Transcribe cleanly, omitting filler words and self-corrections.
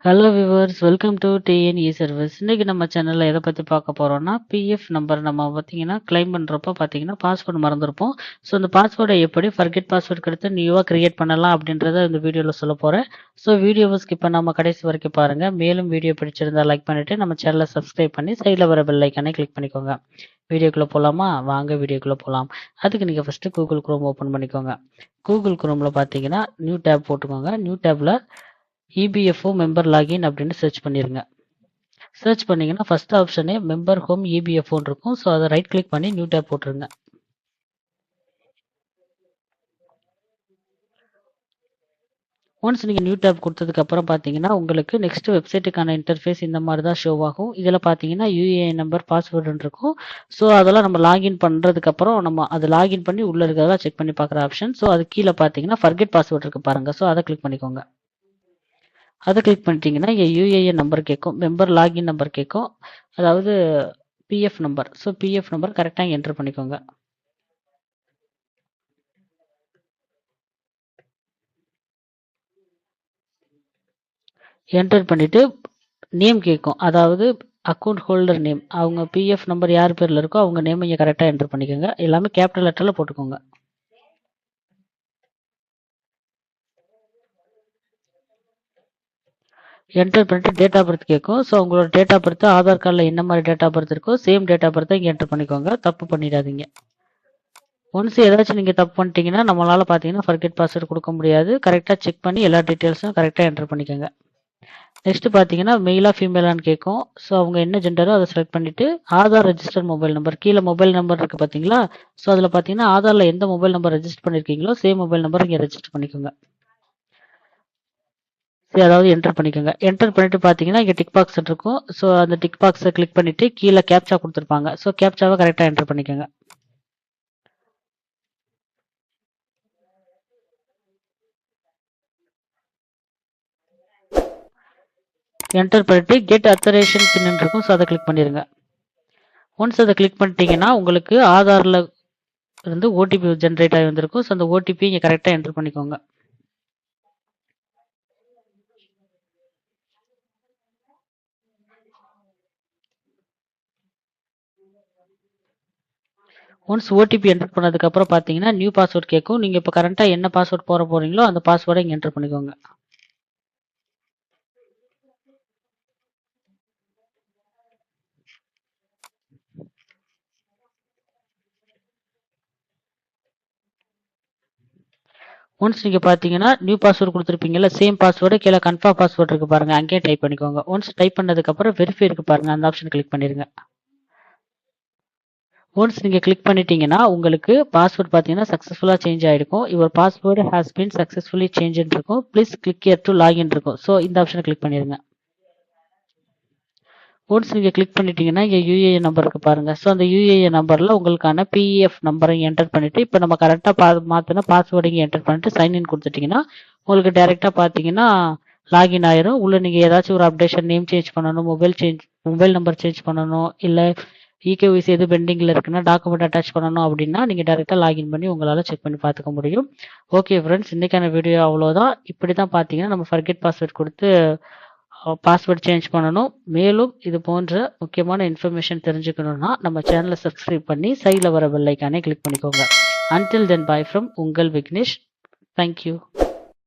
Hello viewers, welcome to TNE service. இன்னைக்கு நம்ம சேனலில் எதை பற்றி பார்க்க போகிறோம்னா, பிஎஃப் நம்பர் நம்ம பார்த்தீங்கன்னா கிளைம் பண்ணுறப்போ பார்த்தீங்கன்னா பாஸ்வேர்டு மறந்துருப்போம். ஸோ அந்த பாஸ்வேர்டை எப்படி ஃபர்கெட் பாஸ்வேர்டு எடுத்து நியூவாக கிரியேட் பண்ணலாம் அப்படின்றத இந்த வீடியோவில் சொல்ல போகிறேன். ஸோ வீடியோவை ஸ்கிப் பண்ணாமல் கடைசி வரைக்கும் பாருங்கள். மேலும் வீடியோ பிடிச்சிருந்தா லைக் பண்ணிவிட்டு நம்ம சேனலை சப்ஸ்கிரைப் பண்ணி சைடில் வர பெல் ஐக்கானே கிளிக் பண்ணிக்கோங்க. வீடியோக்குள்ளே போகலாமா? வாங்க வீடியோக்குள்ளே போகலாம். அதுக்கு நீங்கள் ஃபஸ்ட்டு கூகுள் குரோம் ஓப்பன் பண்ணிக்கோங்க. கூகுள் குரோமில் பார்த்தீங்கன்னா நியூ டேப் போட்டுக்கோங்க. நியூ டேப்பில் இபிஎஃப்ஓ மெம்பர் லாகின் அப்படின்னு சர்ச் பண்ணிடுங்க. சர்ச் பண்ணிங்கன்னா ஃபர்ஸ்ட் ஆப்ஷனே மெம்பர் ஹோம் இபிஎஃப்ஓன்னு இருக்கும். ஸோ அதை ரைட் கிளிக் பண்ணி நியூ டேப் போட்டுருங்க. ஒன்ஸ் நீங்கள் நியூ டேப் கொடுத்ததுக்கப்புறம் பார்த்தீங்கன்னா உங்களுக்கு நெக்ஸ்ட் வெப்சைட்டுக்கான இன்டர்ஃபேஸ் இந்த மாதிரி தான் ஷோ ஆகும். இதில் பார்த்தீங்கன்னா யூஏஎன் நம்பர் பாஸ்வேர்டுன்னு இருக்கும். ஸோ அதெல்லாம் நம்ம லாகின் பண்ணுறதுக்கப்புறம் நம்ம அதை லாகின் பண்ணி உள்ளே இருக்கிறதா செக் பண்ணி பார்க்குற ஆப்ஷன். ஸோ அது கீழே பார்த்தீங்கன்னா ஃபர்கெட் பாஸ்வேர்டு இருக்குது பாருங்கள். ஸோ அதை கிளிக் பண்ணிக்கோங்க. அதை கிளிக் பண்ணிட்டீங்கன்னா இங்கே யூஏஎன் நம்பர் கேட்கும், மெம்பர் லாகின் நம்பர் கேட்கும், அதாவது PF number. So PF number கரெக்டாக என்ட்ரு பண்ணிக்கோங்க. என்டர் பண்ணிவிட்டு நேம் கேட்கும், அதாவது அக்கௌண்ட் ஹோல்டர் நேம். அவங்க பிஎஃப் நம்பர் யார் பேரில் இருக்கோ அவங்க நேம் இங்கே கரெக்டாக என்ட்ரு பண்ணிக்கோங்க. எல்லாமே கேபிட்டல் லெட்டரில் போட்டுக்கோங்க. என்டர் பண்ணிட்டு டேட் ஆஃப் பர்த் கேட்கும். ஸோ உங்களோட டேட் ஆஃப் பர்த் ஆதார் கார்டில் என்ன மாதிரி டேட் ஆஃப் பர்த் இருக்கோ சேம் டேட் ஆஃப் பர்த்தை இங்கே என்டர் பண்ணிக்கோங்க. தப்பு பண்ணிடாதீங்க. ஒன்ஸ் ஏதாச்சும் நீங்கள் தப்பு பண்ணிட்டீங்கன்னா நம்மளால் பார்த்தீங்கன்னா ஃபர்கெட் பாஸ்வேர்டு கொடுக்க முடியாது. கரெக்டாக செக் பண்ணி எல்லா டீட்டெயில்ஸும் கரெக்டாக என்டர் பண்ணிக்கோங்க. நெக்ஸ்ட் பார்த்தீங்கன்னா மெயிலாக ஃபீமேலான்னு கேட்கும். ஸோ அவங்க என்ன ஜெண்டரோ அதை செலக்ட் பண்ணிவிட்டு ஆதார் ரெஜிஸ்டர் மொபைல் நம்பர், கீழே மொபைல் நம்பர் இருக்குது பார்த்தீங்களா? ஸோ அதில் பார்த்தீங்கன்னா ஆதாரில் எந்த மொபைல் நம்பர் ரெஜிஸ்டர் பண்ணியிருக்கீங்களோ சேம் மொபைல் நம்பர் இங்கே ரெஜிஸ்டர் பண்ணிக்கோங்க. சரி, அதாவது என்டர் பண்ணிக்கோங்க. என்டர் பண்ணிட்டு பார்த்தீங்கன்னா இங்கே டிக் பாக்ஸ் இருக்கும். ஸோ அந்த டிக் பாக்ஸை கிளிக் பண்ணிவிட்டு கீழே கேப்சா கொடுத்துருப்பாங்க. ஸோ கேப்சாவை கரெக்டாக என்டர் பண்ணிக்கோங்க. என்டர் பண்ணிட்டு கெட் அத்தரேஷன் பின்னு இருக்கும். ஸோ அதை கிளிக் பண்ணிடுங்க. ஒன்ஸ் அதை கிளிக் பண்ணிட்டீங்கன்னா உங்களுக்கு ஆதாரில் இருந்து ஓடிபி ஜென்ரேட் ஆகி வந்திருக்கும். ஸோ அந்த ஓடிபி இங்கே கரெக்டாக என்டர் பண்ணிக்கோங்க. ஒன்ஸ் ஓடிபி என்டர் பண்ணதுக்கப்புறம் பார்த்தீங்கன்னா நியூ பாஸ்வேர்ட் கேட்கும். நீங்கள் இப்போ கரண்ட்டாக என்ன பாஸ்வேர்ட் போட போகிறீங்களோ அந்த பாஸ்வேர்டை இங்கே என்டர் பண்ணிக்கோங்க. ஒன்ஸ் நீங்கள் பார்த்தீங்கன்னா நியூ பாஸ்வேர்டு கொடுத்துருப்பீங்கல்ல, சேம் பாஸ்வேர்டு கீழே கன்ஃபார்ம் பாஸ்வேர்டு இருக்குது பாருங்கள், அங்கேயே டைப் பண்ணிக்கோங்க. ஒன்ஸ் டைப் பண்ணதுக்கப்புறம் வெரிஃபை இருக்குது பாருங்கள், அந்த ஆப்ஷன் கிளிக் பண்ணிடுங்க. ஒன்ஸ் நீங்கள் கிளிக் பண்ணிட்டீங்கன்னா உங்களுக்கு பாஸ்வேர்ட் பார்த்தீங்கன்னா சக்ஸஸ்ஃபுல்லாக சேஞ்ச் ஆகிருக்கும். Your password has been successfully சேஞ்சுன்னு இருக்கும். Please click here to login இருக்கும். ஸோ இந்த ஆப்ஷனை கிளிக் பண்ணிடுங்க. ஒன்ஸ் நீங்கள் கிளிக் பண்ணிட்டீங்கன்னா இங்கே யூஏஎன் நம்பர் இருக்குது பாருங்கள். ஸோ அந்த யூஏஎன் நம்பரில் உங்களுக்கான பிஎஃப் நம்பரை என்டர் பண்ணிவிட்டு இப்போ நம்ம கரெக்டாக மாற்றின பாஸ்வேர்டு இங்கே என்டர் பண்ணிட்டு சைன்இன் கொடுத்துட்டிங்கன்னா உங்களுக்கு டேரெக்டாக பார்த்தீங்கன்னா லாகின் ஆயிரும். உள்ள நீங்கள் ஏதாச்சும் ஒரு அப்டேஷன், நேம் சேஞ்ச் பண்ணணும், மொபைல் நம்பர் சேஞ்ச் பண்ணணும், இல்லை இகேஒய்சி எது பெண்டிங்கில் இருக்குன்னா டாக்குமெண்ட் அட்டாச் பண்ணணும் அப்படின்னா நீங்கள் டேரெக்டாக லாகின் பண்ணி உங்களால் செக் பண்ணி பார்த்துக்க முடியும். ஓகே ஃப்ரெண்ட்ஸ், இன்றைக்கான வீடியோ அவ்வளோதான். இப்படி தான் பார்த்தீங்கன்னா நம்ம ஃபர்கெட் பாஸ்வேர்ட் கொடுத்து பாஸ்வேர்ட் சேஞ்ச் பண்ணணும். மேலும் இது போன்ற முக்கியமான இன்ஃபர்மேஷன் தெரிஞ்சுக்கணுன்னா நம்ம சேனலை சப்ஸ்கிரைப் பண்ணி சைடில் வர பெல் ஐக்கானே கிளிக் பண்ணிக்கோங்க. அன்டில் தென் பாய் ஃப்ரம் உங்கள் விக்னேஷ். தேங்க்யூ.